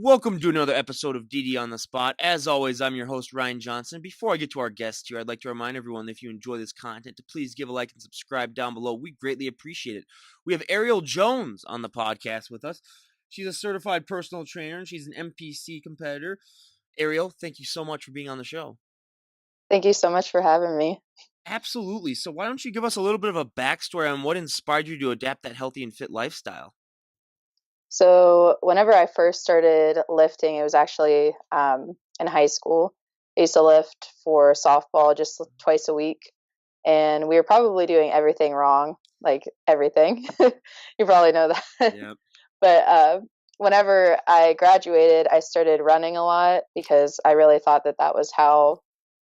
Welcome to another episode of DD on the Spot. As always, I'm your host, Ryan Johnson. Before I get to our guest here, I'd like to remind everyone that if you enjoy this content, to please give a like and subscribe down below. We greatly appreciate it. We have Ariel Jones on the podcast with us. She's a certified personal trainer, and she's an MPC competitor. Ariel, thank you so much for being on the show. Thank you so much for having me. Absolutely. So why don't you give us a little bit of a backstory on what inspired you to adapt that healthy and fit lifestyle? So, whenever I first started lifting, it was actually in high school. I used to lift for softball just twice a week, and we were probably doing everything wrong, like everything. You probably know that. Yep. But whenever I graduated, I started running a lot because I really thought that that was how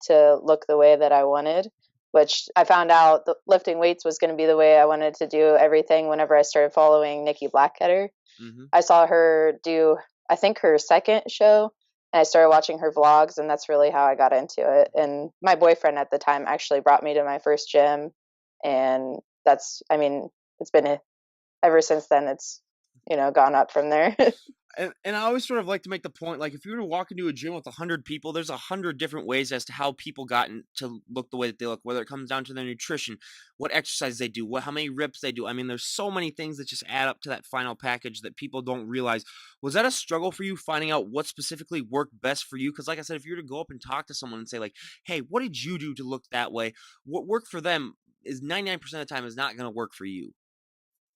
to look the way that I wanted, which I found out that lifting weights was going to be the way I wanted to do everything whenever I started following Nikki Blackketter. Mm-hmm. I saw her do, I think, her second show, and I started watching her vlogs, and that's really how I got into it. And my boyfriend at the time actually brought me to my first gym, and that's, I mean, it's been ever since then. It's gone up from there. And I always sort of like to make the point, like, if you were to walk into a gym with 100 people, there's 100 different ways as to how people to look the way that they look, whether it comes down to their nutrition, what exercise they do, how many reps they do. I mean, there's so many things that just add up to that final package that people don't realize. Was that a struggle for you, finding out what specifically worked best for you? Because like I said, if you were to go up and talk to someone and say, like, hey, what did you do to look that way? What worked for them is 99% of the time is not going to work for you.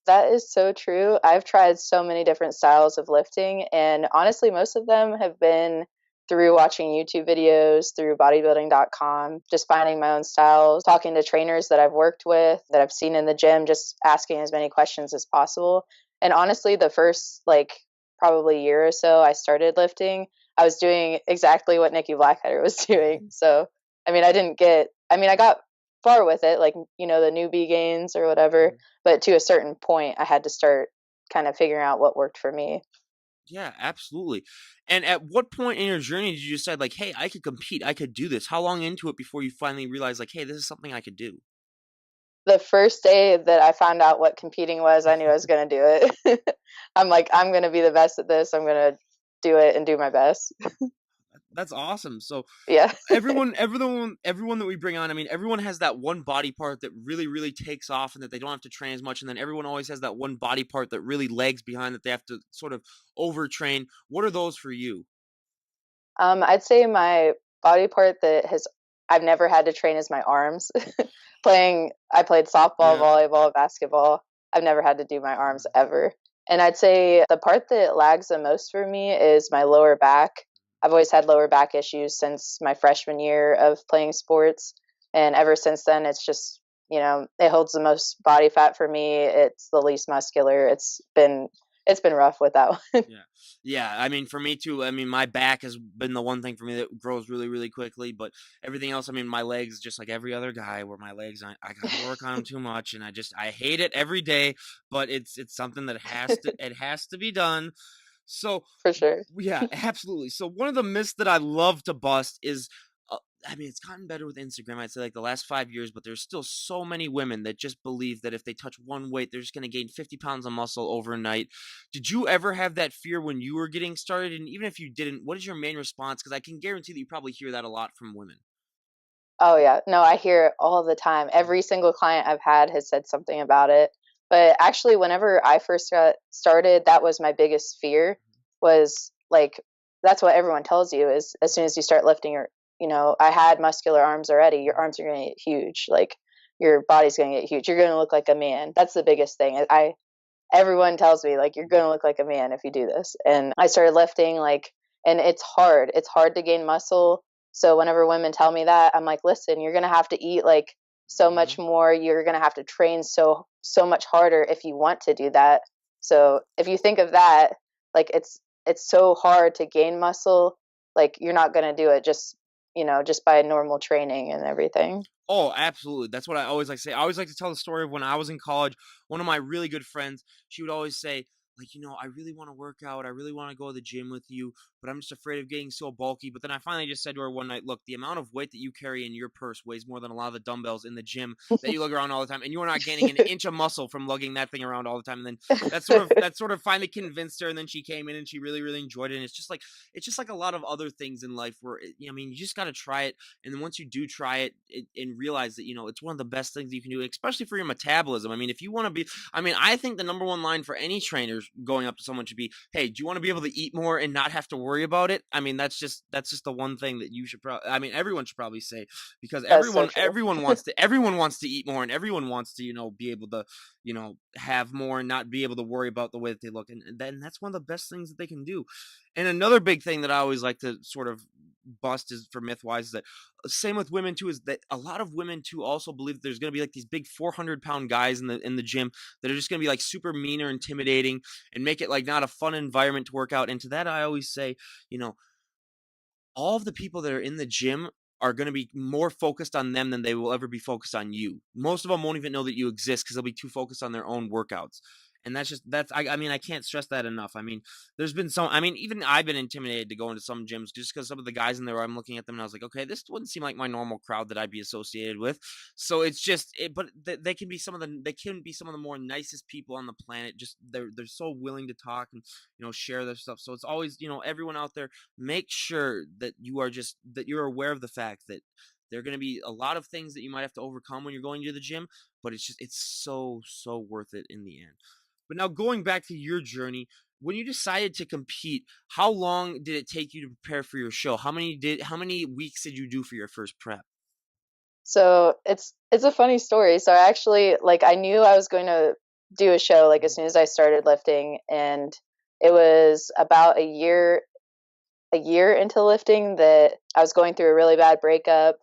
That is so true. I've tried so many different styles of lifting, and honestly, most of them have been through watching YouTube videos, through bodybuilding.com, just finding my own styles, talking to trainers that I've worked with, that I've seen in the gym, just asking as many questions as possible. And honestly, the first probably year or so I started lifting, I was doing exactly what Nikki Blackketter was doing. So, I got far with it, like, the newbie gains or whatever. But to a certain point, I had to start kind of figuring out what worked for me. Yeah, absolutely. And at what point in your journey did you decide, like, hey, I could compete, I could do this? How long into it before you finally realized, like, hey, this is something I could do? The first day that I found out what competing was, I knew I was going to do it. I'm like, I'm going to be the best at this. I'm going to do it and do my best. That's awesome. So Yeah. everyone that we bring on, I mean, everyone has that one body part that really, really takes off and that they don't have to train as much. And then everyone always has that one body part that really lags behind that they have to sort of overtrain. What are those for you? I'd say my body part that I've never had to train is my arms. I played softball, Yeah. volleyball, basketball. I've never had to do my arms ever. And I'd say the part that lags the most for me is my lower back. I've always had lower back issues since my freshman year of playing sports. And ever since then, it's just, it holds the most body fat for me. It's the least muscular. It's been rough with that one. Yeah. Yeah. I mean, for me too, I mean, my back has been the one thing for me that grows really, really quickly. But everything else, I mean, my legs, just like every other guy, where my legs, I got to work on them too much. And I hate it every day. But it's something that it has to be done. So, For sure. yeah, absolutely. So, one of the myths that I love to bust is, I mean, it's gotten better with Instagram, I'd say, like the last 5 years, but there's still so many women that just believe that if they touch one weight, they're just going to gain 50 pounds of muscle overnight. Did you ever have that fear when you were getting started? And even if you didn't, what is your main response? Because I can guarantee that you probably hear that a lot from women. Oh yeah. No, I hear it all the time. Every single client I've had has said something about it. But actually, whenever I first got started, that was my biggest fear, was like, that's what everyone tells you, is as soon as you start lifting I had muscular arms already. Your arms are going to get huge. Like, your body's going to get huge. You're going to look like a man. That's the biggest thing. Everyone tells me, like, you're going to look like a man if you do this. And I started lifting, and it's hard. It's hard to gain muscle. So whenever women tell me that, I'm like, listen, you're going to have to eat like so much more. You're going to have to train so much harder if you want to do that. So if you think of that, like, it's so hard to gain muscle, like, you're not going to do it just by normal training and everything. Oh, absolutely. That's what I always like to say. I always like to tell the story of when I was in college. One of my really good friends, she would always say, like, I really want to work out. I really want to go to the gym with you, but I'm just afraid of getting so bulky. But then I finally just said to her one night, look, the amount of weight that you carry in your purse weighs more than a lot of the dumbbells in the gym that you lug around all the time, and you are not gaining an inch of muscle from lugging that thing around all the time. And then that sort of finally convinced her, and then she came in and she really, really enjoyed it. And it's just like a lot of other things in life where you just got to try it, and then once you do try it, and realize that it's one of the best things you can do, especially for your metabolism. I mean, if you want to be, I think the number one line for any trainers going up to someone should be, "Hey, do you want to be able to eat more and not have to worry about it?" I mean, that's just the one thing that you should probably. Everyone should probably say, because That's so everyone true. everyone wants to eat more, and everyone wants to be able to have more and not be able to worry about the way that they look, and then that's one of the best things that they can do. And another big thing that I always like to sort of bust is for myth wise, is that same with women too, is that a lot of women too also believe that there's going to be like these big 400-pound guys in the gym that are just going to be like super mean or intimidating and make it like not a fun environment to work out. And to that I always say, all of the people that are in the gym are going to be more focused on them than they will ever be focused on you. Most of them won't even know that you exist because they'll be too focused on their own workouts. And I can't stress that enough. I mean, there's been even I've been intimidated to go into some gyms just because some of the guys in there, I'm looking at them and I was like, okay, this wouldn't seem like my normal crowd that I'd be associated with. So it's just, but they can be some of the more nicest people on the planet. Just they're so willing to talk and share their stuff. So it's always everyone out there, make sure that you're aware of the fact that there are going to be a lot of things that you might have to overcome when you're going to the gym, but it's so worth it in the end. But now going back to your journey, when you decided to compete, how long did it take you to prepare for your show? How many weeks did you do for your first prep? So it's a funny story. So I actually, like, I knew I was going to do a show like as soon as I started lifting, and it was about a year into lifting that I was going through a really bad breakup.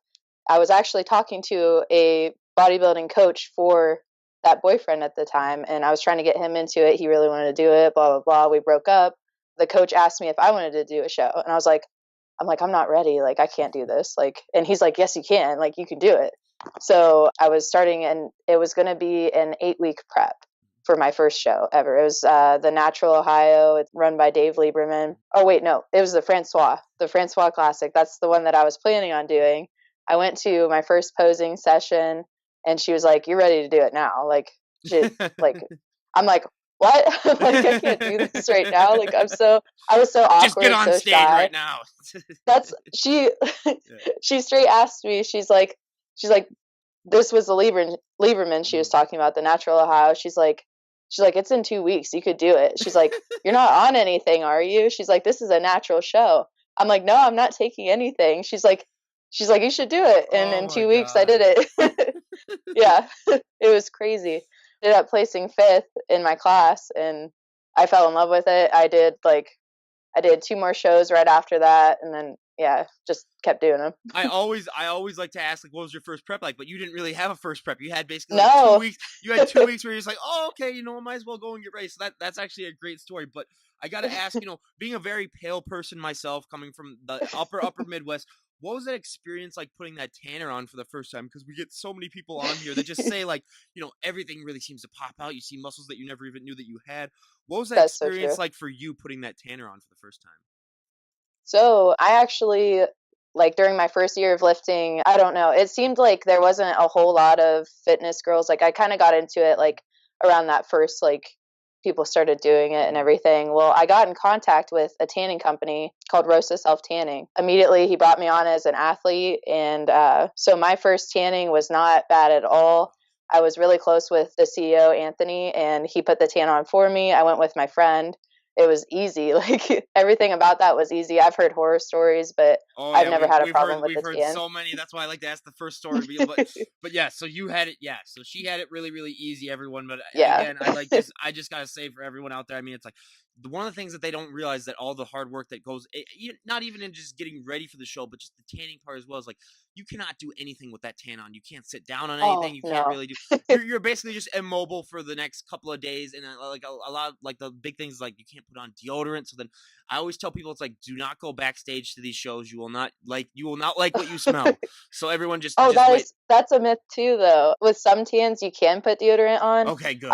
I was actually talking to a bodybuilding coach for that boyfriend at the time, and I was trying to get him into it. He really wanted to do it, blah, blah, blah. We broke up. The coach asked me if I wanted to do a show, and I'm like, I'm not ready. Like, I can't do this. Like, and he's like, yes, you can. Like, you can do it. So I was starting, and it was going to be an 8-week prep for my first show ever. It was the Natural Ohio. It's run by Dave Lieberman. Oh wait, no, it was the Francois Classic. That's the one that I was planning on doing. I went to my first posing session, and she was like, "You're ready to do it now." Like I'm like, "What?" Like, I can't do this right now. Like, I was so Just get awkward, on so stage shy. right now. That's she. Yeah. She straight asked me. She's like, this was the Lieberman she was Mhm. talking about, the Natural Ohio. She's like, it's in 2 weeks. You could do it. She's like, you're not on anything, are you? She's like, this is a natural show. I'm like, no, I'm not taking anything. She's like, you should do it. And Oh in my 2 weeks, I did god. it. Yeah, it was crazy. Ended up placing fifth in my class, and I fell in love with it. I did two more shows right after that, and then yeah, just kept doing them. I always like to ask, like, what was your first prep like? But you didn't really have a first prep. You had basically like two No. weeks. You had 2 weeks where you're just like, oh, okay, I might as well go and get ready. So that's actually a great story. But I got to ask, being a very pale person myself, coming from the upper Midwest, what was that experience like putting that tanner on for the first time? Because we get so many people on here that just say like, everything really seems to pop out. You see muscles that you never even knew that you had. What was that That's so true. experience like for you putting that tanner on for the first time? So I actually, like, during my first year of lifting, I don't know, it seemed like there wasn't a whole lot of fitness girls. Like, I kind of got into it like around that first, like, people started doing it and Mhm. everything. Well, I got in contact with a tanning company called Rosa Self Tanning. Immediately, he brought me on as an athlete, and so my first tanning was not bad at all. I was really close with the CEO, Anthony, and he put the tan on for me. I went with my friend. It was easy. Like, everything about that was easy. I've heard horror stories, but Oh I've yeah, never we've had a we've heard problem with we've the heard tan. so many. That's why I like to ask the first story to be able, but yeah. So you had it, yeah. So she had it really really easy, everyone. But Yeah. again, I just gotta say for everyone out there. I mean, it's like one of the things that they don't realize, that all the hard work that goes, not even in just getting ready for the show, but just the tanning part as well, is like you cannot do anything with that tan on. You can't sit down on anything. Oh, You can't no. really do. You're basically just immobile for the next couple of days, and like a lot of, like the big things, like you can't put on deodorant. So then I always tell people, it's like, do not go backstage to these shows. You will not like what you smell. So everyone Oh, just wait. that's a myth too, though. With some tans, you can put deodorant on. Okay, good.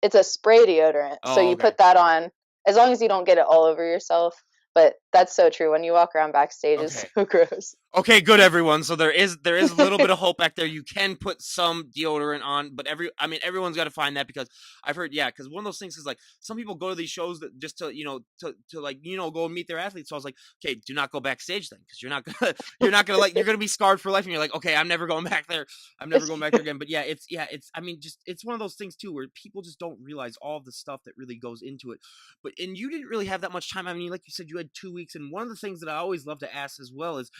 It's a spray deodorant, so Oh, you okay. put that on as long as you don't get it all over yourself. But that's so true. When you walk around backstage, it's Okay. so gross. Okay, good everyone. So there is a little bit of hope back there. You can put some deodorant on, but everyone's got to find that, because I've heard, yeah, because one of those things is like, some people go to these shows that just to to like, go and meet their athletes. So I was like, okay, do not go backstage then, because you're gonna be scarred for life, and you're like, okay, I'm never going back there. I'm never going back there again. But it's one of those things too, where people just don't realize all of the stuff that really goes into it. And you didn't really have that much time. I mean, like you said, you had 2 weeks, and one of the things that I always love to ask as well is,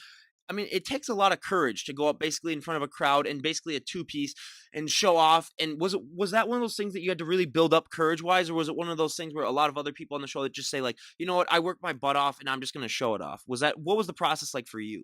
I mean, it takes a lot of courage to go up basically in front of a crowd and basically a two-piece and show off. And was that one of those things that you had to really build up courage-wise, or was it one of those things where a lot of other people on the show that just say like, you know what, I worked my butt off and I'm just going to show it off? What was the process like for you?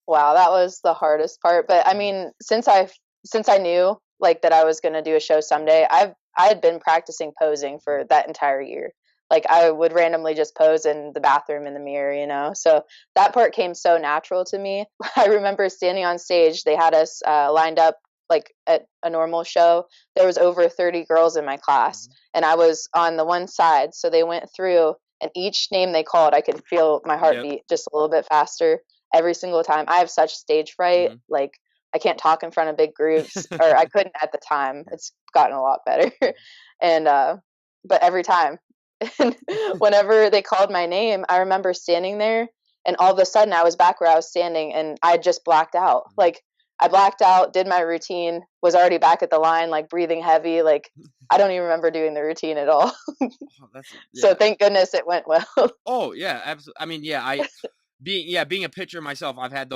Wow, that was the hardest part. But I Mhm, mean, since I knew like that I was going to do a show mhm, someday, I had been practicing posing for that entire year. Like I would randomly just pose in the bathroom in the mirror, you know. So that part came so natural to me. I remember standing on stage. They had us lined up like at a normal show. There was over 30 girls in my class, mhm. and I was on the one side. So they went through, and each name they called, I could feel my Yep. heartbeat just a little bit faster every single time. I have such stage fright. Mhm. Like I can't talk in front of big groups, or I couldn't at the time. It's gotten a lot better. And but every time, and whenever they called my name, I remember standing there, and all of a sudden I was back where I was standing, and I just blacked out. Mhm. Like I blacked out, did my routine, was already back at the line, like breathing heavy. Like I don't even remember doing the routine at all. Oh, that's So yeah. thank goodness it went well. Oh yeah, absolutely. I mean, yeah, being a pitcher myself, I had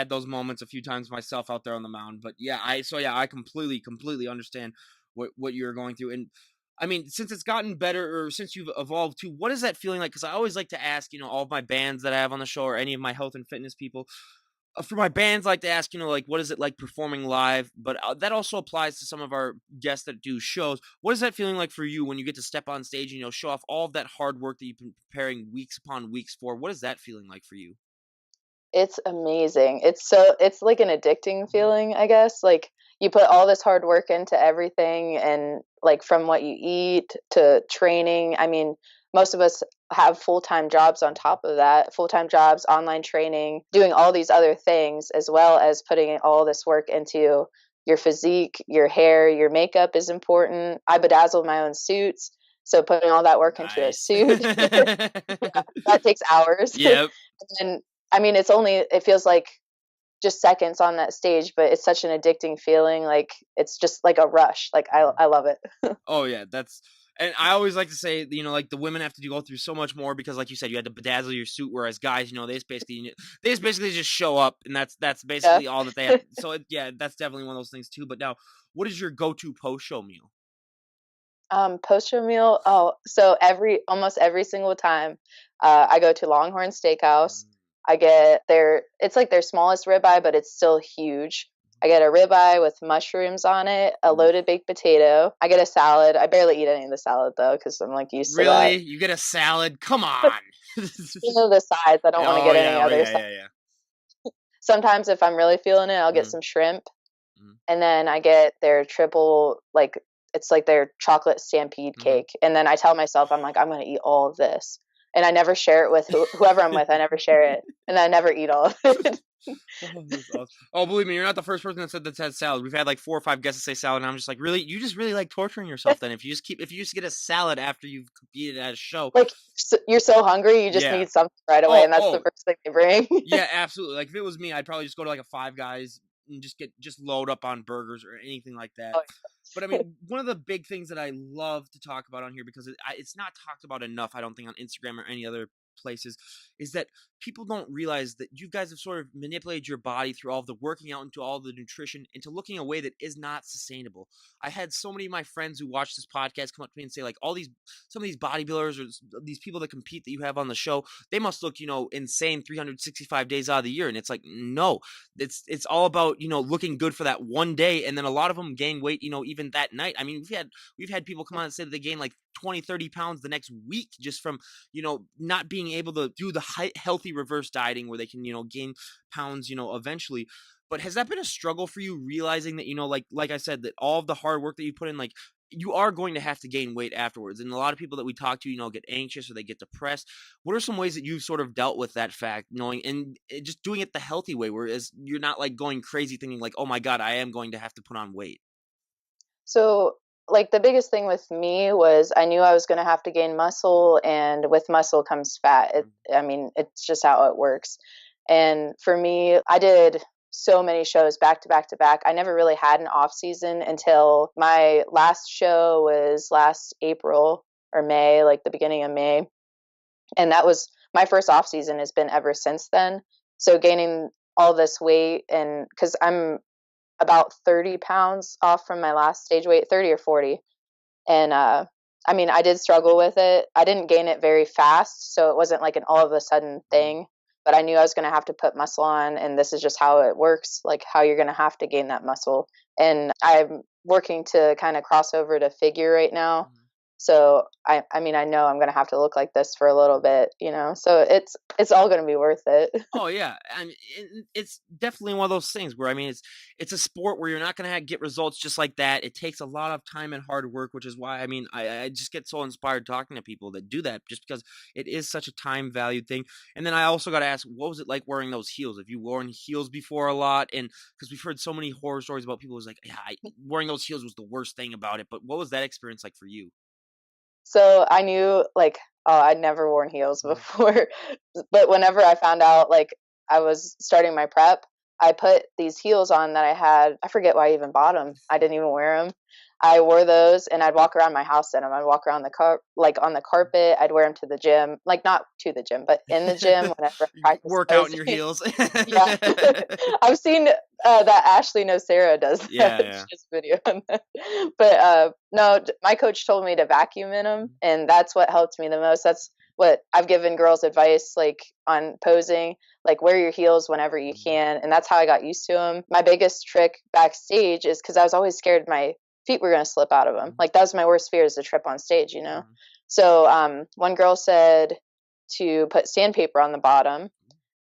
those moments a few times myself out there on the mound. But yeah, I completely understand what you're going through. And I mean, since it's gotten better, or since you've evolved too, what is that feeling like? Because I always like to ask, all of my bands that I have on the show, or any of my health and fitness people, for my bands, I like to ask, like, what is it like performing live? But that also applies to some of our guests that do shows. What is that feeling like for you when you get to step on stage and show off all of that hard work that you've been preparing weeks upon weeks for? What is that feeling like for you? It's amazing. It's like an addicting Mhm, feeling, I guess. Like you put all this hard work into everything, and like from what you eat to training. I mean, most of us have full-time jobs on mhm. top of that, full-time jobs, online training, doing all these other things as well as putting all this work into your physique, your hair, your makeup is important. I bedazzle my own suits, so putting all that work into a Nice. suit, yeah, that takes hours. Yep. And I mean, it feels like just seconds on that stage, but it's such an addicting feeling. Like it's just like a rush. Like Mhm. I love it. Oh yeah, and I always like to say, like the women have to go through so much more, because, like you said, you had to bedazzle your suit, whereas guys, they just basically just show up, and that's Yeah. basically all that they have. So yeah, that's definitely one of those things too. But now, what is your go-to post-show meal? Post show meal. Oh, so almost every single time, I go to Longhorn Steakhouse. Mm. I get it's like their smallest ribeye, but it's still huge. I get a ribeye with mushrooms on it, a Oof. loaded baked potato. I get a salad. I barely eat any of the salad though, because I'm like used to Really? that. You get a salad? Come on. You know the sides. I don't want to Oh get any yeah, well, other yeah, sides. yeah, yeah. Sometimes if I'm really feeling it, I'll get Mm, some shrimp. mm, And then I get their triple, like it's like their chocolate stampede mhm. cake. And then I tell myself, I'm like, I'm gonna eat all of this. And I never share it with whoever I'm with. I never share it, and I never eat all of it. Oh, that's awesome. Oh, believe me, you're not the first person that said that's had salad. We've had like 4 or 5 guests that say salad, and I'm just like, really? You just really like torturing yourself then, if you just get a salad after you've competed at a show. Like you're so hungry, you just Yeah. need something right away, Oh, and that's the oh, first thing they bring. yeah, absolutely. Like if it was me, I'd probably just go to like a Five Guys and just load up on burgers or anything like that. Oh, But I mean, one of the big things that I love to talk about on here, because it's not talked about enough, I don't think, on Instagram or any other places, is that people don't realize that you guys have sort of manipulated your body through all of the working out, into all the nutrition, into looking a way that is not sustainable. I had so many of my friends who watch this podcast come up to me and say, like, some of these bodybuilders, or these people that compete that you have on the show, they must look, insane 365 days out of the year. And it's like, no, it's all about, looking good for that one day. And then a lot of them gain weight, even that night. I mean, we've had people come on and say that they gain like 20, 30 pounds the next week just from, not being able to do the healthy reverse dieting where they can, gain pounds, eventually. But has that been a struggle for you, realizing that, like I said, that all of the hard work that you put in, like, you are going to have to gain weight afterwards. And a lot of people that we talk to, get anxious or they get depressed. What are some ways that you've sort of dealt with that fact, knowing and just doing it the healthy way, whereas you're not like going crazy thinking like, oh my God, I am going to have to put on weight? So, like, the biggest thing with me was I knew I was going to have to gain muscle, and with muscle comes fat. I mean, it's just how it works. And for me, I did so many shows back to back to back. I never really had an off season until my last show was last April or May, like the beginning of May. And that was my first off season, has been ever since then. So gaining all this weight, and because I'm about 30 pounds off from my last stage weight, 30 or 40. And I mean, I did struggle with it. I didn't gain it very fast, so it wasn't like an all of a sudden thing. But I knew I was going to have to put muscle on, and this is just how it works, like how you're going to have to gain that muscle. And I'm working to kind of cross over to figure right now. So I mean, I know I'm going to have to look like this for a little bit, so it's all going to be worth it. Oh yeah, and it's definitely one of those things where, I mean, it's a sport where you're not going to get results just like that. It takes a lot of time and hard work, which is why, I mean, I just get so inspired talking to people that do that, just because it is such a time valued thing. And then I also got to ask, what was it like wearing those heels? Have you worn heels before a lot? And because we've heard so many horror stories about people who's like, yeah, wearing those heels was the worst thing about it. But what was that experience like for you? So I knew, like, oh, I'd never worn heels Mhm. before, but whenever I found out, like, I was starting my prep, I put these heels on that I had. I forget why I even bought them. I didn't even wear them. I wore those, and I'd walk around my house in them. I'd walk around like on the carpet. I'd wear them to the gym, like not to the gym, but in the gym whenever I practice Work out in your posing. heels. Yeah. I've seen that Ashley No Sarah does Yeah, that. yeah. She has video on that. But no, my coach told me to vacuum in them, and that's what helped me the most. That's what I've given girls advice, like on posing, like wear your heels whenever you can, and that's how I got used to them. My biggest trick backstage is because I was always scared my feet were going to slip out of them. Like that was my worst fear, is the trip on stage. So one girl said to put sandpaper on the bottom,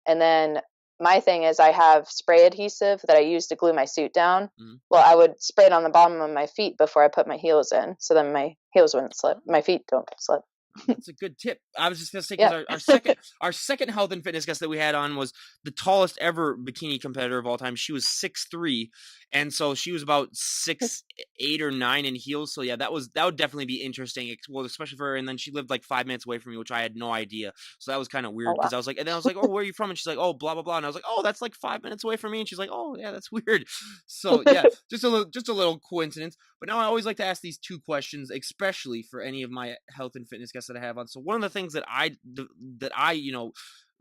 and then my thing is I have spray adhesive that I use to glue my suit down. Mhm. Well, I would spray it on the bottom of my feet before I put my heels in, so then my heels wouldn't slip. My feet don't slip. That's a good tip. I was just gonna say, because Yeah. our second health and fitness guest that we had on was the tallest ever bikini competitor of all time. She was 6'3", and so she was about 6'8" or 6'9" in heels. So yeah, that would definitely be interesting. Well, especially for her. And then she lived like 5 minutes away from me, which I had no idea. So that was kind of Oh weird, wow. because I was like, oh, where are you from? And she's like, oh, blah blah blah. And I was like, oh, that's like 5 minutes away from me. And she's like, oh yeah, that's weird. So yeah, just a little coincidence. But now I always like to ask these two questions, especially for any of my health and fitness guests that I have on. So one of the things that I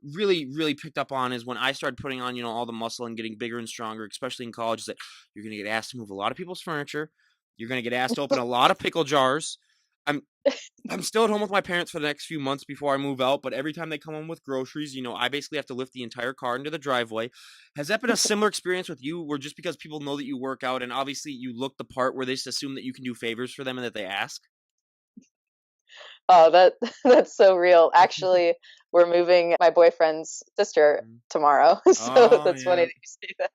really picked up on is when I started putting on, all the muscle and getting bigger and stronger, especially in college, is that you're going to get asked to move a lot of people's furniture. You're going to get asked to open a lot of pickle jars. I'm I'm still at home with my parents for the next few months before I move out, but every time they come home with groceries, I basically have to lift the entire car into the driveway. Has that been a similar experience with you, where just because people know that you work out and obviously you look the part, where they just assume that you can do favors for them and that they ask? Oh, that that's so real. Actually, we're moving my boyfriend's sister Mhm. tomorrow, so Oh that's funny yeah. that you say that.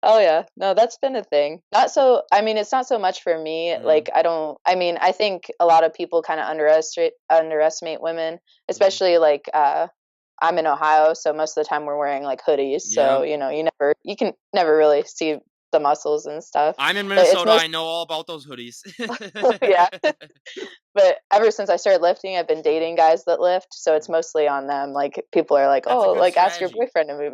Oh yeah, no, that's been a thing. Not so. I mean, it's not so much for me. Mhm, Like, I don't. I mean, I think a lot of people kind of underestimate women, mhm. especially like I'm in Ohio, so most of the time we're wearing like hoodies. So Yep. you can never really see the muscles and stuff. I'm in But it's Minnesota, most I know all about those hoodies. yeah. But ever since I started lifting, I've been Mhm, dating guys that lift, so it's mhm. mostly on them. Like people are like, That's a "Oh, good like ask your strategy. boyfriend to move."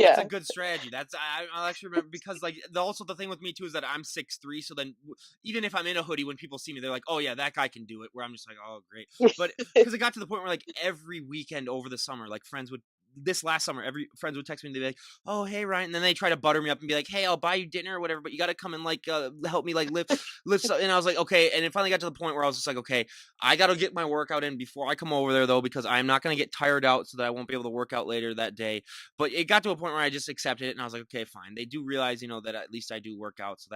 That's a Yeah. good strategy. I'll actually remember, because like also the thing with me too is that I'm 6'3", so then even if I'm in a hoodie, when people see me, they're like, "Oh yeah, that guy can do it." Where I'm just like, "Oh great," but because it got to the point where like every weekend over the summer, like friends would this last summer, every friends would text me and they'd be like, "Oh, hey, Ryan," and then they try to butter me up and be like, "Hey, I'll buy you dinner or whatever, but you got to come and like help me like lift." And I was like, "Okay," and it finally got to the point where I was just like, "Okay, I got to get my workout in before I come over there though, because I'm not going to get tired out so that I won't be able to work out later that day." But it got to a point where I just accepted it, and I was like, "Okay, fine." They do realize, that at least I do work out, so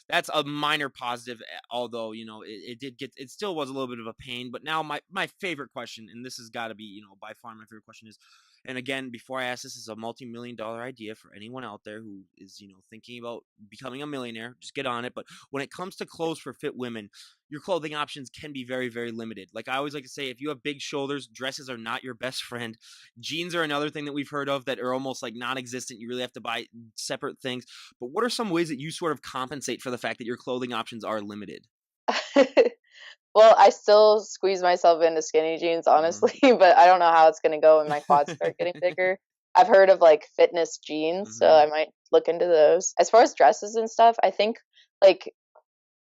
that's a minor positive. Although it did get, it still was a little bit of a pain. But now my favorite question, and this has got to be by far my favorite question is, and again, before I ask, this is a multi-million-dollar idea for anyone out there who is thinking about becoming a millionaire. Just get on it. But when it comes to clothes for fit women, your clothing options can be very, very limited. Like I always like to say, if you have big shoulders, dresses are not your best friend. Jeans are another thing that we've heard of that are almost like non-existent. You really have to buy separate things. But what are some ways that you sort of compensate for the fact that your clothing options are limited? Well, I still squeeze myself into skinny jeans, Mhm. honestly, but I don't know how it's gonna go when my quads start getting bigger. I've heard of like fitness jeans, so Mhm. I might look into those. As far as dresses and stuff, I think like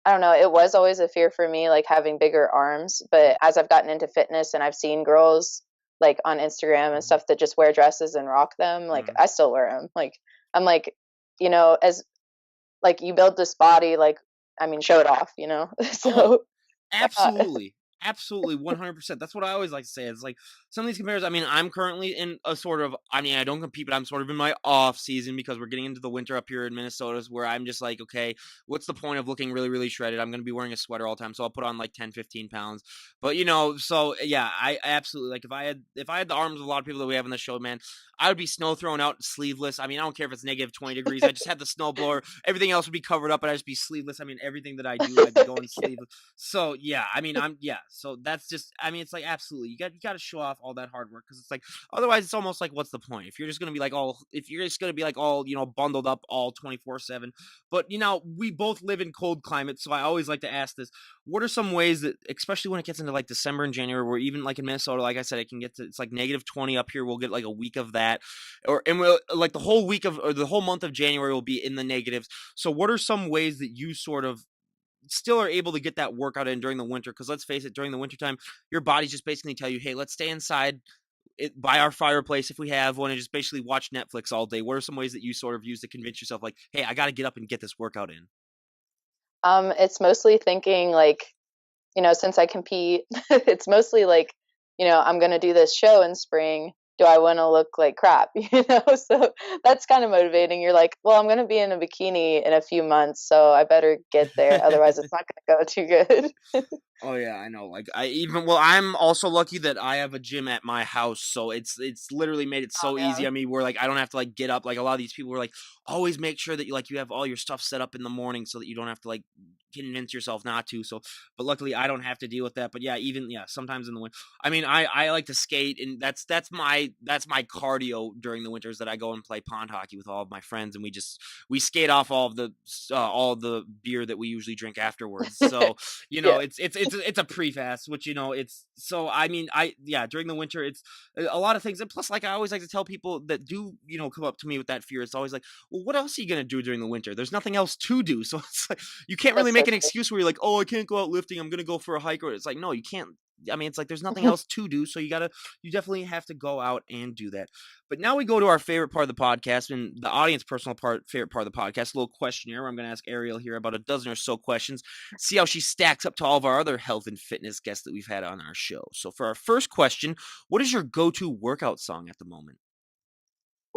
I don't know, it was always a fear for me like having bigger arms, but as I've gotten into fitness and I've seen girls like on Instagram and Mhm. stuff that just wear dresses and rock them, like Mhm. I still wear them. Like I'm like, as like you build this body, like I mean, show it off. Oh, So why not? absolutely. Absolutely, 100%. That's what I always like to say. It's like some of these compares. I mean, I'm currently in a sort of, I mean, I don't compete, but I'm sort of in my off season because we're getting into the winter up here in Minnesota, where I'm just like, okay, what's the point of looking really, really shredded? I'm going to be wearing a sweater all the time. So I'll put on like 10, 15 pounds. But, so yeah, I absolutely, like if I had the arms of a lot of people that we have in the show, man, I would be snow thrown out sleeveless. I mean, I don't care if it's negative 20 degrees. I just had the snow blower. Everything else would be covered up, and I'd just be sleeveless. I mean, everything that I do, I'd be going Yeah. sleeveless. So yeah, I mean, so that's just, I mean, it's like absolutely, you got to show off all that hard work, because it's like otherwise it's almost like, what's the point if you're just gonna be like all, if you're just gonna be like all bundled up all 24/7. But we both live in cold climates, so I always like to ask this: what are some ways that, especially when it gets into like December and January, where even like in Minnesota, like I said, it can get to, it's like negative 20 up here. We'll get like a week of that, and we'll like the whole week of, or the whole month of January will be in the negatives. So what are some ways that you sort of still are able to get that workout in during the winter? Because let's face it, during the wintertime, your body's just basically tell you, hey, let's stay inside by our fireplace if we have one, and just basically watch Netflix all day. What are some ways that you sort of use to convince yourself, like, hey, I got to get up and get this workout in? It's mostly thinking like, since I compete, it's mostly like, I'm gonna do this show in spring. Do I want to look like crap? So that's kind of motivating. You're like, well, I'm gonna be in a bikini in a few months, so I better get there. Otherwise, it's not gonna go too good. Oh yeah, I know. Like I'm also lucky that I have a gym at my house, so it's literally made it Oh so easy yeah, on me where like I don't have to like get up. Like a lot of these people were like, always make sure that you have all your stuff set up in the morning so that you don't have to like convince yourself not to. So, but luckily I don't have to deal with that. But yeah, even yeah, sometimes in the winter, I mean, I like to skate, and that's my cardio during the winters, that I go and play pond hockey with all of my friends, and we skate off all of the beer that we usually drink afterwards. So yeah. it's a prefast, which it's, so I mean, yeah, during the winter it's a lot of things. And plus, like, I always like to tell people that do come up to me with that fear, it's always like, well, what else are you gonna do during the winter? There's nothing else to do. So it's like you can't really That's so make an excuse where you're like, oh, I can't go out lifting, I'm gonna go for a hike. Or it's like, no, you can't. I mean, it's like there's nothing true. else to do, so you definitely have to go out and do that. But now we go to our favorite part of the podcast, and the audience personal favorite part of the podcast, a little questionnaire where I'm going to ask Ariel here about a dozen or so questions, see how she stacks up to all of our other health and fitness guests that we've had on our show. So for our first question, what is your go-to workout song at the moment?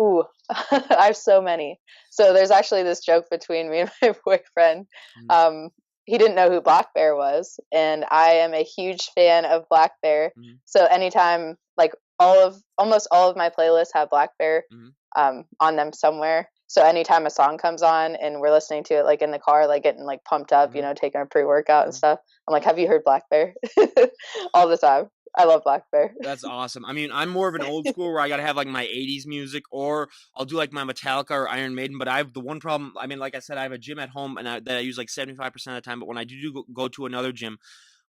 Ooh, I have so many. So there's actually this joke between me and my boyfriend. Mhm. Um, he didn't know who Black Bear was, and I am a huge fan of Black Bear. Mhm. So anytime, like almost all of my playlists have Black Bear Mhm. on them somewhere. So anytime a song comes on and we're listening to it like in the car, like getting like pumped up, Mhm. taking a pre-workout and Mhm. stuff, I'm like, "Have you heard Black Bear?" All the time. I love Black Bear. That's awesome. I mean, I'm more of an old school where I gotta have like my '80s music, or I'll do like my Metallica or Iron Maiden. But I have the one problem. I mean, like I said, I have a gym at home, and that I use like 75% of the time. But when I do go to another gym,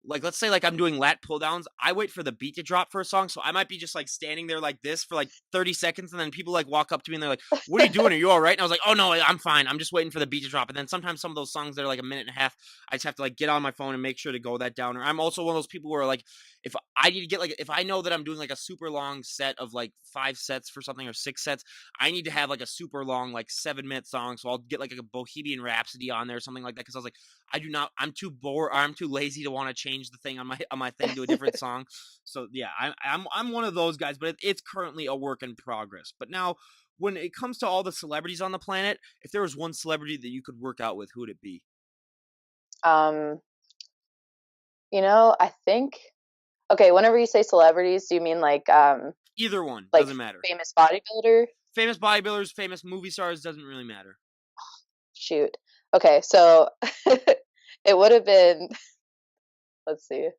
like, let's say, like, I'm doing lat pull downs, I wait for the beat to drop for a song, so I might be just, like, standing there like this for, like, 30 seconds, and then people, like, walk up to me, and they're like, "What are you doing? Are you alright?" And I was like, "Oh, no, I'm fine. I'm just waiting for the beat to drop." And then sometimes some of those songs that are, like, a minute and a half, I just have to, like, get on my phone and make sure to go that down. Or I'm also one of those people where, like, if I need to get, like, if I know that I'm doing, like, a super long set of, like, 5 sets for something or 6 sets, I need to have, like, a super long, like, 7-minute song, so I'll get, like, a Bohemian Rhapsody on there or something like that. Because I was like, I do not. I'm too bored. I'm too lazy to want to change the thing on my thing to a different song. So yeah, I'm one of those guys, but it's currently a work in progress. But now, when it comes to all the celebrities on the planet, if there was one celebrity that you could work out with, who would it be? Um, I think okay, whenever you say celebrities, do you mean Either one like doesn't matter. famous bodybuilder? Famous bodybuilders, famous movie stars, doesn't really matter. Shoot. Okay, so it would have been, let's see,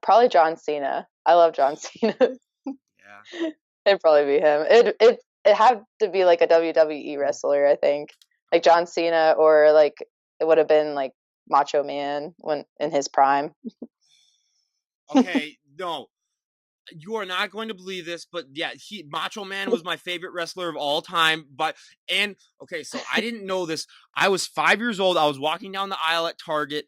probably John Cena. I love John Cena. Yeah. It'd probably be him. It had to be like a WWE wrestler, I think, like John Cena, or like it would have been like Macho Man when in his prime. Okay, no, you are not going to believe this, but yeah, Macho Man was my favorite wrestler of all time. But and okay, so I didn't know this. I was 5 years old. I was walking down the aisle at Target,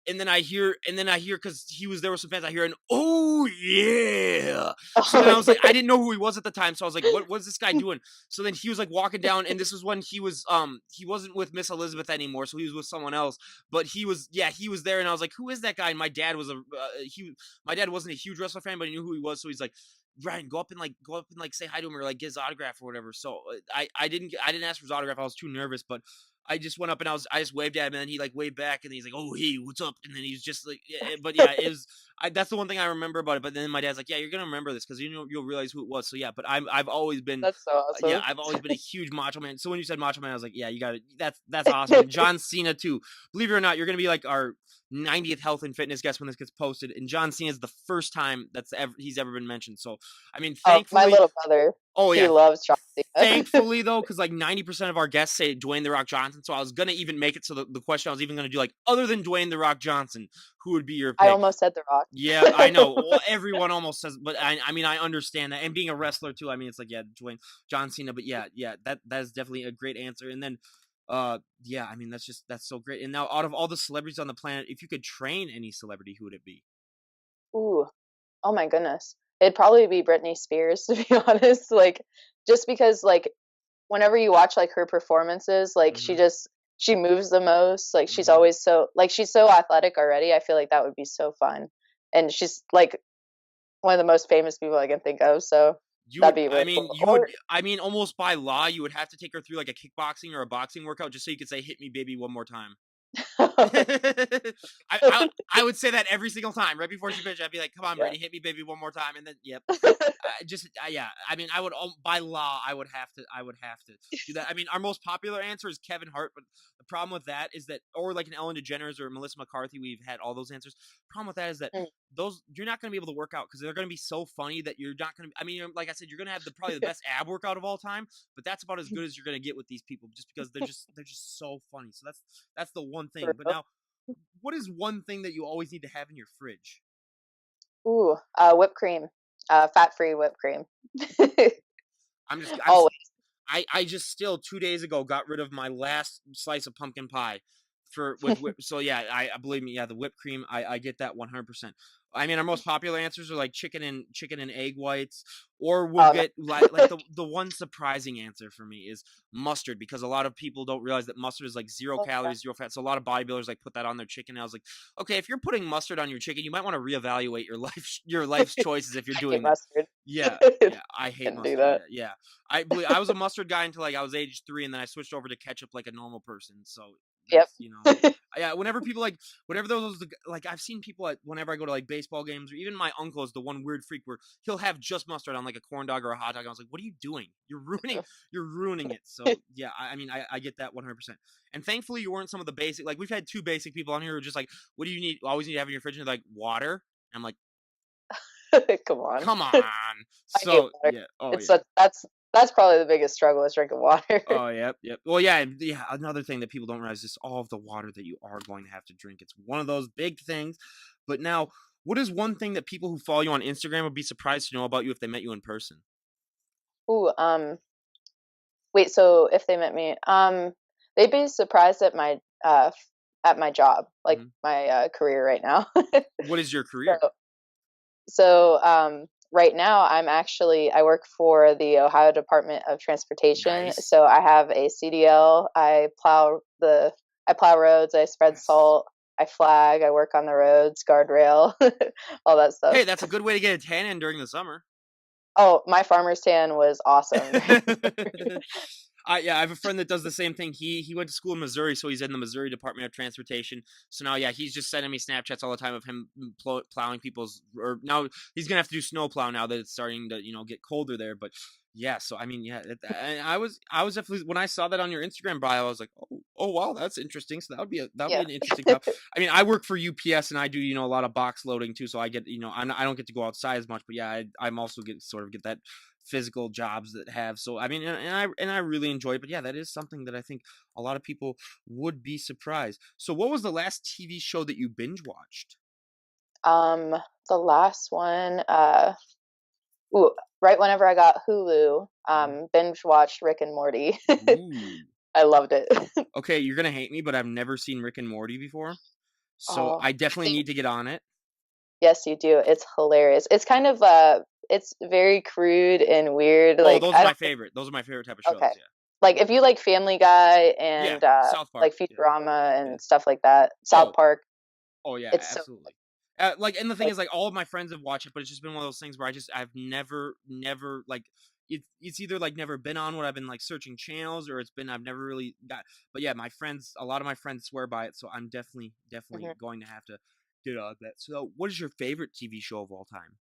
and then I hear because he was there with some fans. I hear an "Oh yeah!" So then Oh I was like, I yeah. didn't know who he was at the time. So I was like, what's this guy doing? So then he was like walking down, and this was when he wasn't with Miss Elizabeth anymore, so he was with someone else. But he was there, and I was like, who is that guy? And my dad was my dad wasn't a huge wrestler fan, but he knew who he was, so he's like, Ryan, go up and like say hi to him or like get his autograph or whatever. So I didn't ask for his autograph. I was too nervous, but I just went up and I just waved at him, and then he like waved back, and he's like, "Oh hey, what's up?" And then he's just like, yeah, but yeah, it was. That's the one thing I remember about it. But then my dad's like, "Yeah, you're gonna remember this because you'll realize who it was." So yeah, but I've always been, That's so yeah, awesome. I've always been a huge Macho Man. So when you said Macho Man, I was like, yeah, you got it. That's awesome. And John Cena too. Believe it or not, you're gonna be like our 90th health and fitness guest when this gets posted. And John Cena is the first time he's ever been mentioned. So I mean, Oh, my thankfully, little brother, oh he yeah, loves John Cena. thankfully though, because like 90% of our guests say Dwayne the Rock Johnson, so I was gonna even make it. So the question I was even gonna do, like, other than Dwayne the Rock Johnson, who would be your I pick? almost said The Rock. Yeah, I know. Well, everyone almost says, but I mean, I understand that. And being a wrestler too, I mean, it's like, yeah, Dwayne, John Cena, but yeah, that is definitely a great answer. And then, yeah, I mean, that's so great. And now, out of all the celebrities on the planet, if you could train any celebrity, who would it be? Ooh, oh my goodness. It'd probably be Britney Spears, to be honest. Like, just because, like, whenever you watch like her performances, like Mm-hmm. she moves the most. Like, she's Mm-hmm. always so like she's so athletic already. I feel like that would be so fun, and she's like one of the most famous people I can think of. So that'd be really cool. Or I mean, almost by law, you would have to take her through like a kickboxing or a boxing workout just so you could say, "Hit me, baby, one more time." I would say that every single time right before she finished. I'd be like, "Come on, yeah. Brittany, hit me, baby, one more time," and then yep. Yeah. I mean, I would by law, I would have to do that. I mean, our most popular answer is Kevin Hart, but the problem with that is that, or like an Ellen DeGeneres or Melissa McCarthy, we've had all those answers. Problem with that is that Mm. those you're not going to be able to work out because they're going to be so funny that you're not going to. I mean, like I said, you're going to have probably the best ab workout of all time, but that's about as good as you're going to get with these people, just because they're just so funny. So that's the one thing. For But real. now, what is one thing that you always need to have in your fridge? Ooh, whipped cream, fat-free whipped cream. I'm Always. I just still 2 days ago got rid of my last slice of pumpkin pie so yeah, I believe me, yeah, the whipped cream, I get that 100%. I mean, our most popular answers are like chicken and egg whites, or we'll Oh no. get like the one surprising answer for me is mustard, because a lot of people don't realize that mustard is like zero Oh yeah. calories, zero fat. So a lot of bodybuilders like put that on their chicken. And I was like, okay, if you're putting mustard on your chicken, you might want to reevaluate your life's choices if you're I hate doing that. mustard. Yeah, yeah, I hate Couldn't do mustard. that. Yeah, yeah. I was a mustard guy until like I was age 3, and then I switched over to ketchup like a normal person. So Yep. that's yeah. Whenever people whenever those like I've seen people whenever I go to like baseball games, or even my uncle is the one weird freak where he'll have just mustard on like a corn dog or a hot dog. I was like, what are you doing? You're ruining it. So yeah, I mean, I get that 100%. And thankfully, you weren't some of the basic. Like we've had 2 basic people on here who are just like, what do you need? Always need to have in your fridge. And they're like, water. And I'm like, Come on. come on. I hate So water. yeah. Oh It's yeah. such that's That's probably the biggest struggle is drinking water. Oh, yep, yep. Well, yeah, yeah. Another thing that people don't realize is all of the water that you are going to have to drink. It's one of those big things. But now, what is one thing that people who follow you on Instagram would be surprised to know about you if they met you in person? Ooh, wait, so if they met me, they'd be surprised at my job, like Hmm. my career right now. What is your career? So, so right now I work for the Ohio Department of Transportation. Nice. So I have a CDL. I plow roads. I spread Yes. salt. I flag. I work on the roads, guardrail, all that stuff. Hey, that's a good way to get a tan in during the summer. Oh, my farmer's tan was awesome. Yeah, I have a friend that does the same thing. He went to school in Missouri, so he's in the Missouri Department of Transportation. So now, yeah, he's just sending me Snapchats all the time of him plowing people's. Or now he's gonna have to do snow plow now that it's starting to get colder there. But yeah, so I mean, yeah, and I was definitely when I saw that on your Instagram bio, I was like, oh wow, that's interesting. So that would be Yeah. an interesting job. I mean, I work for UPS and I do a lot of box loading too, so I get I don't get to go outside as much, but yeah, I'm also get that physical jobs that have. So I mean, and I really enjoy it. But yeah, that is something that I think a lot of people would be surprised. So what was the last TV show that you binge watched? Um, the last one, ooh, right whenever I got Hulu, binge watched Rick and Morty. Ooh. I loved it. Okay, you're gonna hate me, but I've never seen Rick and Morty before, so Oh, I I definitely think need to get on it. yes, you do. It's hilarious. It's kind of it's very crude and weird. Oh, Like those are I my don't think favorite. Those are my favorite type of okay. shows. Yeah. Like if you like Family Guy Yeah. and South Park. like Yeah. Futurama Yeah. and stuff like that, South Oh, Park, oh yeah, it's so absolutely. Like, and the thing like is, like, all of my friends have watched it, but it's just been one of those things where I've never like it's either like never been on when I've been like searching channels, or it's been I've never really got. But yeah, a lot of my friends swear by it, so I'm definitely mhm. going to have to get on that. So, what is your favorite TV show of all time?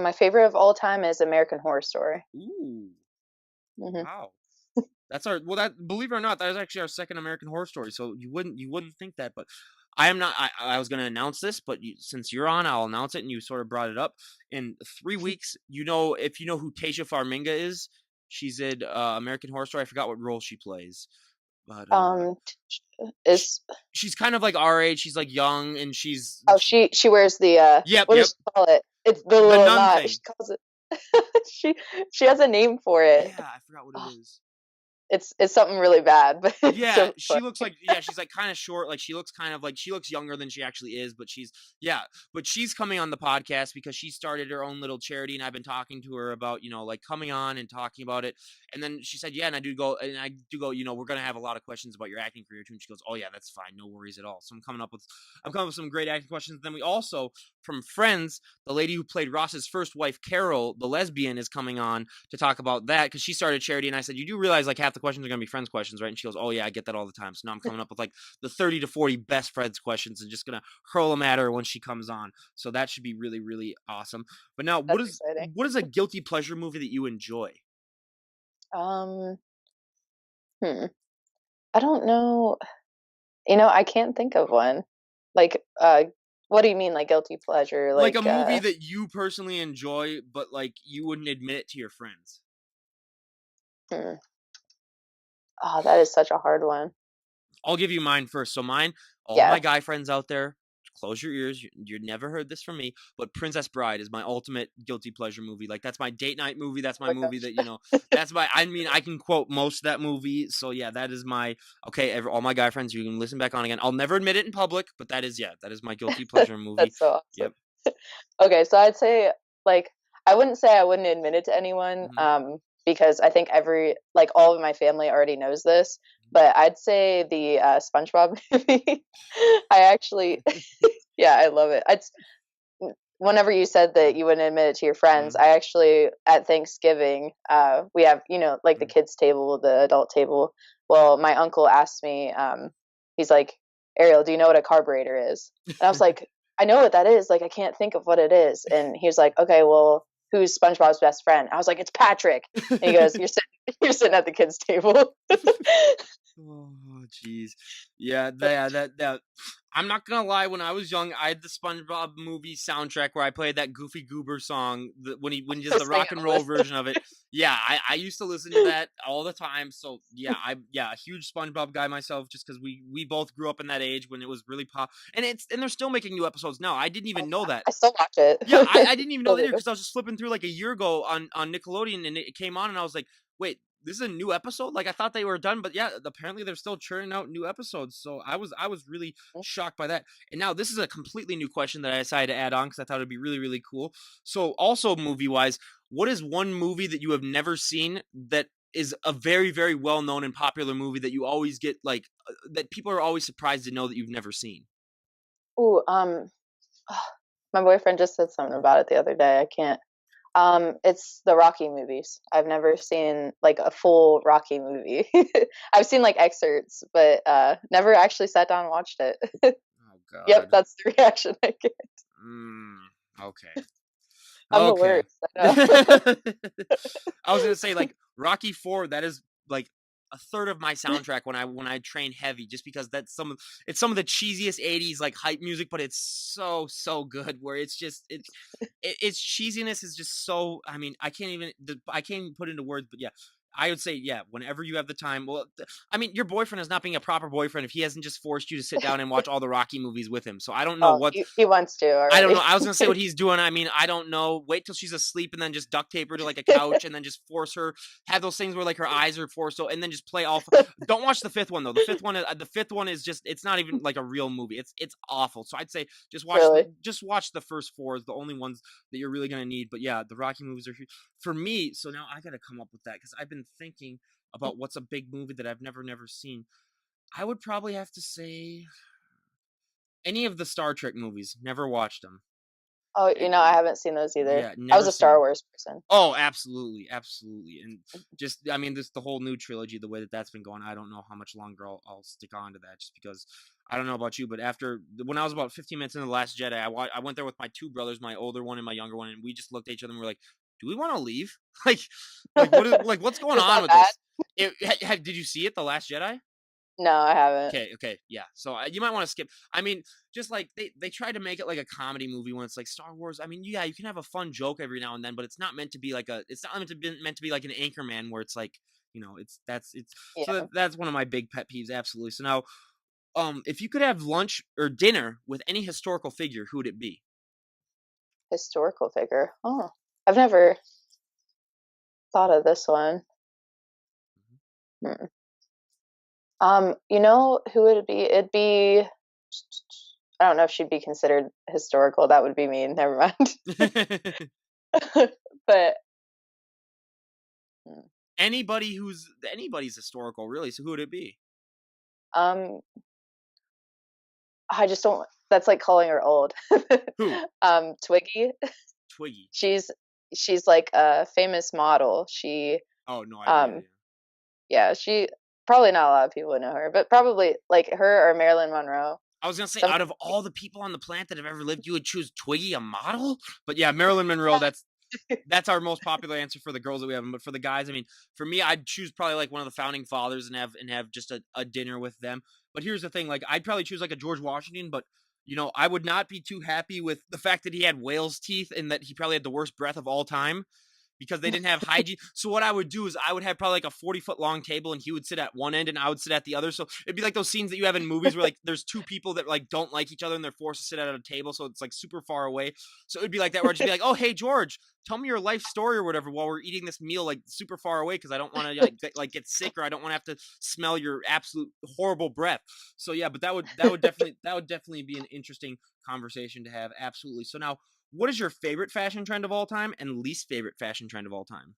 My favorite of all time is American Horror Story. Ooh, Hmm. wow. That's our well. That believe it or not, that is actually our second American Horror Story. So you wouldn't think that, but I am not. I was going to announce this, but since you're on, I'll announce it. And you sort of brought it up. In 3 weeks, if you know who Tasha Farminga is, she's in American Horror Story. I forgot what role she plays, but Um, sh- is she's kind of like our age. She's like young, and oh she wears the yep, what yep, does she call it? It's the the little nun knot. She thing. calls it she she has a name for it. Yeah, I forgot what it Oh, is. it's something really bad, but it's Yeah, so she funny. looks like she's like kind of short. Like she looks kind of like she looks younger than she actually is, but yeah, but she's coming on the podcast because she started her own little charity, and I've been talking to her about like coming on and talking about it. And then she said, yeah, and I do go, we're gonna have a lot of questions about your acting career too. And she goes, oh yeah, that's fine, no worries at all. So I'm coming up with some great acting questions. And then we also from Friends, the lady who played Ross's first wife, Carol, the lesbian, is coming on to talk about that because she started charity. And I said, you do realize like half the questions are going to be Friends questions, right? And she goes, oh yeah, I get that all the time. So now I'm coming up with like the 30 to 40 best Friends questions and just going to hurl them at her when she comes on. So that should be really, really awesome. But now, That's exciting. what is a guilty pleasure movie that you enjoy? Um, hmm. I don't know. I can't think of one. Like, what do you mean, like guilty pleasure? Like a Like, movie that you personally enjoy, but like you wouldn't admit it to your friends. hmm. Oh, that is such a hard one. I'll give you mine first. So mine, all Yeah. my guy friends out there, close your ears. You never heard this from me, but Princess Bride is my ultimate guilty pleasure movie. Like that's my date night movie. That's Oh my my movie that gosh. That's my. I mean, I can quote most of that movie. So yeah, that is my. Okay, all my guy friends, you can listen back on again. I'll never admit it in public, but that is my guilty pleasure movie. That's so awesome. Yep. Okay, so I'd say like I wouldn't say I wouldn't admit it to anyone, Hmm. because I think all of my family already knows this. But I'd say the SpongeBob movie. I actually, yeah, I love it. Whenever you said that you wouldn't admit it to your friends, Hmm. I actually at Thanksgiving, we have like the kids table, the adult table. Well, my uncle asked me, he's like, Ariel, do you know what a carburetor is? And I was like, I know what that is. Like, I can't think of what it is. And he was like, okay, well, who's SpongeBob's best friend? I was like, it's Patrick. And he goes, you're sitting, you're sitting at the kids table. Oh, Oh, jeez. Yeah, that. I'm not gonna lie. When I was young, I had the SpongeBob movie soundtrack where I played that Goofy Goober song when he does I the sang rock it and all roll this version of it. Yeah, I used to listen to that all the time. So yeah, a huge SpongeBob guy myself. Just because we both grew up in that age when it was really pop, and they're still making new episodes now. I didn't even know that. I still watch it. Yeah, I didn't even know Still that either do. because I was just flipping through like a year ago on Nickelodeon and it came on and I was like, wait, this is a new episode? Like I thought they were done, but yeah, apparently they're still churning out new episodes. So I was really shocked by that. And now this is a completely new question that I decided to add on because I thought it'd be really, really cool. So also movie wise, what is one movie that you have never seen that is a very, very well known and popular movie that you always get like that people are always surprised to know that you've never seen? Ooh, my boyfriend just said something about it the other day. I can't. It's the Rocky movies. I've never seen like a full Rocky movie. I've seen like excerpts, but never actually sat down and watched it. Oh Yep, God. that's the reaction I get. Mm, okay. I'm the Okay. worst. I know. I was gonna say like Rocky Four. That is like a third of my soundtrack when I train heavy, just because that's some of the cheesiest '80s like hype music, but it's so good. Where it's just its cheesiness is just so. I mean, I can't even put into words, but yeah. I would say, yeah, whenever you have the time. Well, I mean, your boyfriend is not being a proper boyfriend if he hasn't just forced you to sit down and watch all the Rocky movies with him. So I don't know Oh, what he wants to I don't know. already. I was gonna say what he's doing. I mean, I don't know. Wait till she's asleep and then just duct tape her to like a couch and then just force her. Have those things where like her eyes are forced, so and then just play off. Don't watch the fifth one though. The fifth one is just. It's not even like a real movie. It's awful. So I'd say Really. just watch the first four is the only ones that you're really gonna need. But yeah, the Rocky movies are huge for me. So now I gotta come up with that because I've been thinking about what's a big movie that I've never seen. I would probably have to say any of the Star Trek movies. Never watched them. Oh, And I haven't seen those either. yeah, I was never a Star seen. Wars person. Oh, absolutely, absolutely, and just I mean, this the whole new trilogy, the way that that's been going. I don't know how much longer I'll stick on to that, just because I don't know about you, but after when I was about 15 minutes into the Last Jedi, I went there with my two brothers, my older one and my younger one, and we just looked at each other and we're like, "Do we want to leave? like, what's going Is on that with bad? this?" Did you see it, the Last Jedi? No, I haven't. Okay, yeah. So you might want to skip. I mean, just like they try to make it like a comedy movie when it's like Star Wars. I mean, yeah, you can have a fun joke every now and then, but it's not meant to be like it's not meant to be like an Anchorman where it's like it's so Yeah, that's one of my big pet peeves. Absolutely. So now, if you could have lunch or dinner with any historical figure, who would it be? historical figure. Oh, I've never thought of this one. Hmm. Who would it be? It'd be. I don't know if she'd be considered historical. That would be mean. Never mind. But hmm, Anybody's historical, really. So who would it be? um, I just don't. That's like calling her old. Who? Twiggy. Twiggy. She's she's like a famous model. She Oh, no idea. um yeah, she probably not a lot of people would know her, but probably like her or Marilyn Monroe. I was gonna say, Some out of all the people on the planet that have ever lived, you would choose Twiggy, a model? But yeah, Marilyn Monroe. That's our most popular answer for the girls that we have. But for the guys, I mean, for me, I'd choose probably like one of the founding fathers and have just a dinner with them. But here's the thing: like, I'd probably choose like a George Washington, but I would not be too happy with the fact that he had whale's teeth and that he probably had the worst breath of all time because they didn't have hygiene. So what I would do is I would have probably like a 40-foot long table and he would sit at one end and I would sit at the other. So it'd be like those scenes that you have in movies where like there's two people that like don't like each other and they're forced to sit at a table. So it's like super far away. So it'd be like that where I'd just be like, oh, hey, George, tell me your life story or whatever while we're eating this meal like super far away because I don't want to get sick or I don't want to have to smell your absolute horrible breath. So yeah, but that would definitely be an interesting conversation to have. Absolutely. So now what is your favorite fashion trend of all time and least favorite fashion trend of all time?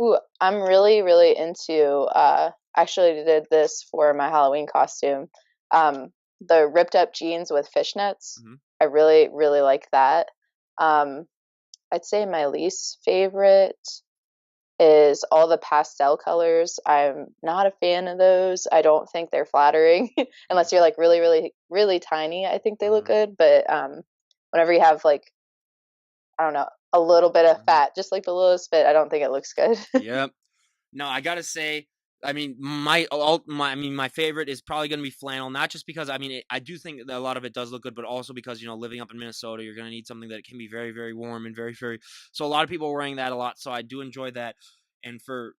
Ooh, I'm really, really into actually did this for my Halloween costume. The ripped up jeans with fishnets. Hmm. I really, really like that. Um, I'd say my least favorite is all the pastel colors. I'm not a fan of those. I don't think they're flattering Yeah. unless you're like really, really, really tiny. I think they look Hmm. good, but whenever you have like I don't know, a little bit of Hmm. fat, just like the littlest bit, I don't think it looks good. Yep. No, I gotta say, I mean, my favorite is probably going to be flannel. Not just because I do think that a lot of it does look good, but also because living up in Minnesota, you're going to need something that can be very, very warm and very, very. So a lot of people are wearing that a lot. So I do enjoy that. And for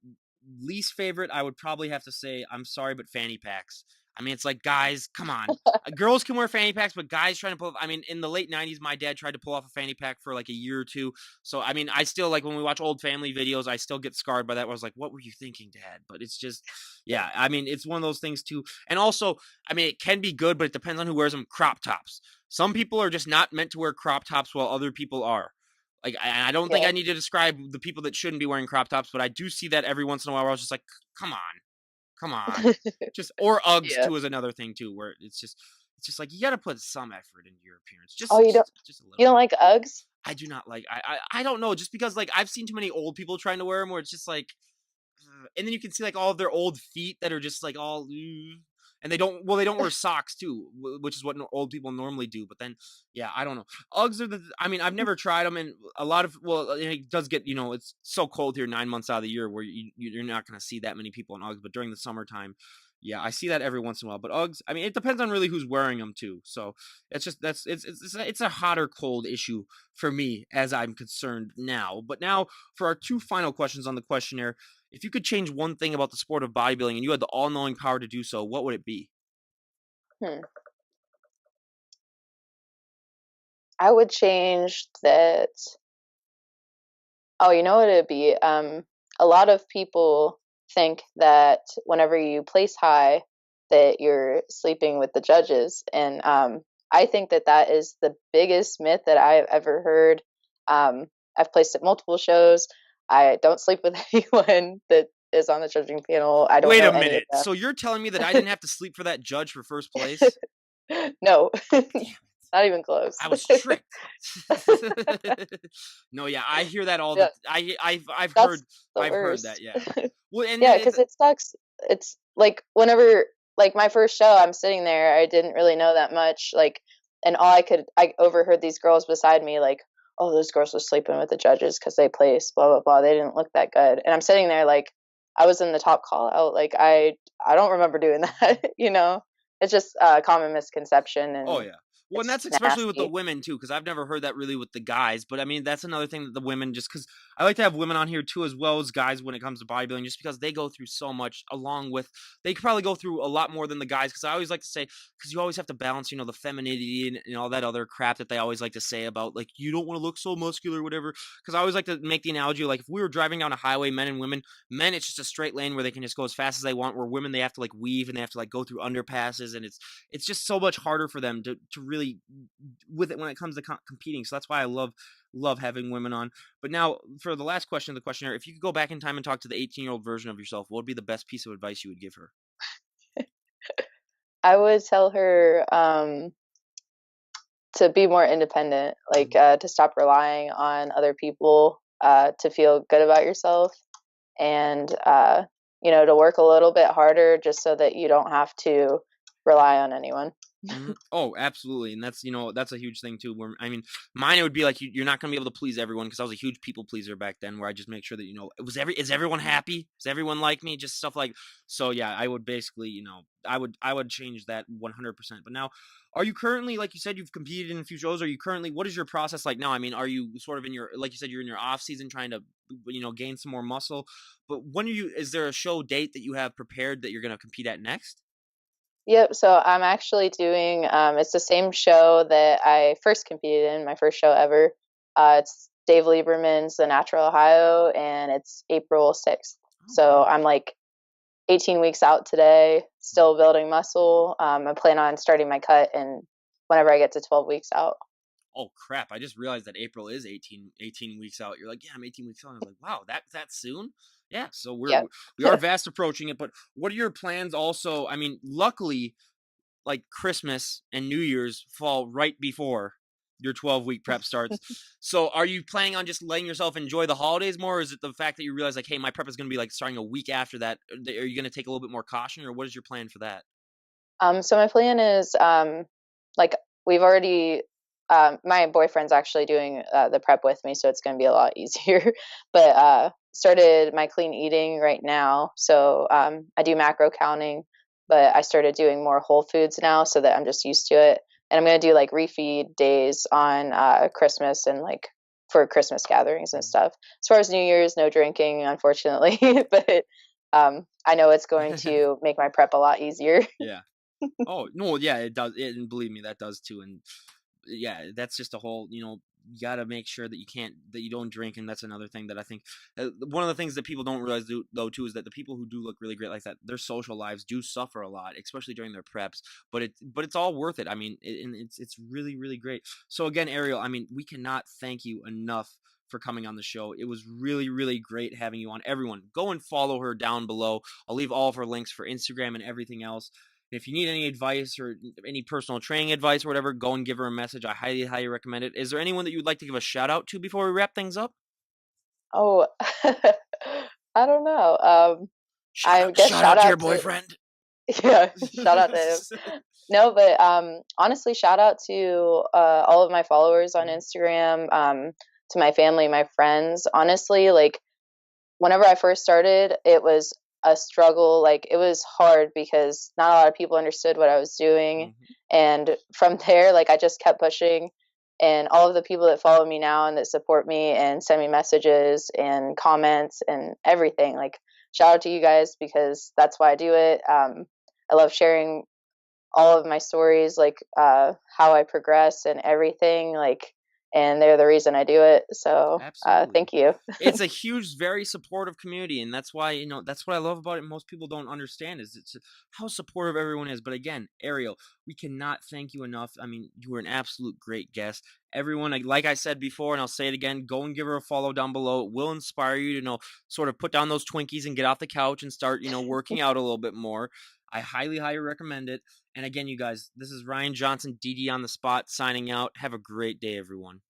least favorite, I would probably have to say, I'm sorry, but fanny packs. I mean, it's like, guys, come on. Girls can wear fanny packs, but guys trying to pull. I mean, in the late '90s, my dad tried to pull off a fanny pack for like a year or two. So I mean, I still like when we watch old family videos, I still get scarred by that. Where I was like, "What were you thinking, Dad?" But it's just, yeah. I mean, it's one of those things too. And also, I mean, it can be good, but it depends on who wears them. Crop tops. Some people are just not meant to wear crop tops, while other people are. Like, I don't think Yeah. I need to describe the people that shouldn't be wearing crop tops, but I do see that every once in a while. Where I was just like, "Come on, come on." Just or Uggs Yeah. too is another thing too, where it's just like you got to put some effort into your appearance, Oh, just a you little don't bit. like Uggs? I do not like I don't know, just because like I've seen too many old people trying to wear them where it's just like and then you can see like all of their old feet that are just like all and they don't wear socks too, which is what old people normally do. But then yeah, I don't know. Uggs are I mean, I've never tried them, and a lot of it does get it's so cold here 9 months out of the year where you're not going to see that many people in Uggs, but during the summertime. Yeah, I see that every once in a while, but Uggs. I mean, it depends on really who's wearing them too. So it's just it's a hot or cold issue for me as I'm concerned now. But now for our two final questions on the questionnaire, if you could change one thing about the sport of bodybuilding and you had the all-knowing power to do so, what would it be? Hmm. I would change that. Oh, you know what it'd be? A lot of people think that whenever you place high, that you're sleeping with the judges, and I think that that is the biggest myth that I've ever heard. I've placed at multiple shows. I don't sleep with anyone that is on the judging panel. I don't Wait know a any of minute. So you're telling me that I them. didn't have to sleep for that judge for first place? No, Damn. not even close. I was tricked. No, yeah, I hear that all Yeah, the I've that's heard the that, worst. yeah. Well, and Yeah, because it sucks. It's like whenever, like my first show, I'm sitting there, I didn't really know that much, like, and I overheard these girls beside me, like, oh, those girls were sleeping with the judges because they placed, blah, blah, blah. They didn't look that good. And I'm sitting there, like, I was in the top call out. Like, I don't remember doing that, you know? It's just a common misconception Oh and yeah. Well, and it's that's especially with the nasty. women too, because I've never heard that really with the guys. But I mean, that's another thing that the women just because I like to have women on here too, as well as guys when it comes to bodybuilding, just because they go through so much. Along with they could probably go through a lot more than the guys. Because I always like to say, because you always have to balance, the femininity and all that other crap that they always like to say about like you don't want to look so muscular, or whatever. Because I always like to make the analogy like if we were driving down a highway, men and women, men it's just a straight lane where they can just go as fast as they want. Where women they have to like weave and they have to like go through underpasses, and it's just so much harder for them to really with it when it comes to competing. So that's why I love having women on. But now for the last question of the questionnaire, if you could go back in time and talk to the 18-year-old version of yourself, what would be the best piece of advice you would give her? I would tell her to be more independent, like to stop relying on other people to feel good about yourself, and to work a little bit harder just so that you don't have to rely on anyone. Oh, absolutely, and that's that's a huge thing too. Where I mean, mine it would be like you're not gonna be able to please everyone because I was a huge people pleaser back then. Where I just make sure that it was is everyone happy? Does everyone like me? Just stuff like so. Yeah, I would basically I would change that 100%. But now, are you currently like you said you've competed in a few shows? Are you currently what is your process like now? I mean, are you sort of in your like you said you're in your off season trying to gain some more muscle? But when are you? Is there a show date that you have prepared that you're gonna compete at next? Yep. So I'm actually doing. It's the same show that I first competed in, my first show ever. It's Dave Lieberman's The Natural Ohio, and it's April 6th. Oh So wow. I'm like 18 weeks out today, still building muscle. I plan on starting my cut and whenever I get to 12 weeks out. Oh crap, I just realized that April is 18 weeks out. You're like, yeah, I'm 18 weeks out. I was like, wow, that soon? Yeah, so Yep. we are fast approaching it, but what are your plans also? I mean, luckily, like Christmas and New Year's fall right before your 12-week prep starts. So are you planning on just letting yourself enjoy the holidays more, or is it the fact that you realize like, hey, my prep is gonna be like starting a week after that? Are you gonna take a little bit more caution, or what is your plan for that? So my plan is like we've already my boyfriend's actually doing the prep with me, so it's going to be a lot easier. But started my clean eating right now. So I do macro counting, but I started doing more whole foods now so that I'm just used to it. And I'm going to do like refeed days on Christmas and like for Christmas gatherings and Mhm. stuff. As far as New Year's, no drinking, unfortunately, but I know it's going to make my prep a lot easier. Yeah. Oh, no, yeah, it does. And believe me, that does too. And yeah, that's just a whole, you got to make sure that you don't drink. And that's another thing that I think, one of the things that people don't realize, though, too, is that the people who do look really great like that, their social lives do suffer a lot, especially during their preps. But it's all worth it. I mean, and it's really, really great. So again, Ariel, I mean, we cannot thank you enough for coming on the show. It was really, really great having you on. Everyone, go and follow her down below. I'll leave all of her links for Instagram and everything else. If you need any advice or any personal training advice or whatever, go and give her a message. I highly, highly recommend it. Is there anyone that you would like to give a shout out to before we wrap things up? Oh, I don't know. I guess Shout shout out to your out to boyfriend. yeah, shout out to him. No, but honestly, shout out to all of my followers on Instagram, to my family, my friends. Honestly, like whenever I first started, it was a struggle. Like it was hard because not a lot of people understood what I was doing. Mhm. And from there, like I just kept pushing. And all of the people that follow me now and that support me and send me messages and comments and everything, like shout out to you guys because that's why I do it. I love sharing all of my stories, like how I progress and everything, like, and they're the reason I do it. So Absolutely. thank you. It's a huge, very supportive community, and that's why, that's what I love about it. Most people don't understand is it's how supportive everyone is. But again, Ariel, we cannot thank you enough. I mean, you were an absolute great guest. Everyone, like I said before, and I'll say it again, go and give her a follow down below. It will inspire you to sort of put down those Twinkies and get off the couch and start, working out a little bit more. I highly, highly recommend it. And again, you guys, this is Ryan Johnson, DD on the spot, signing out. Have a great day, everyone.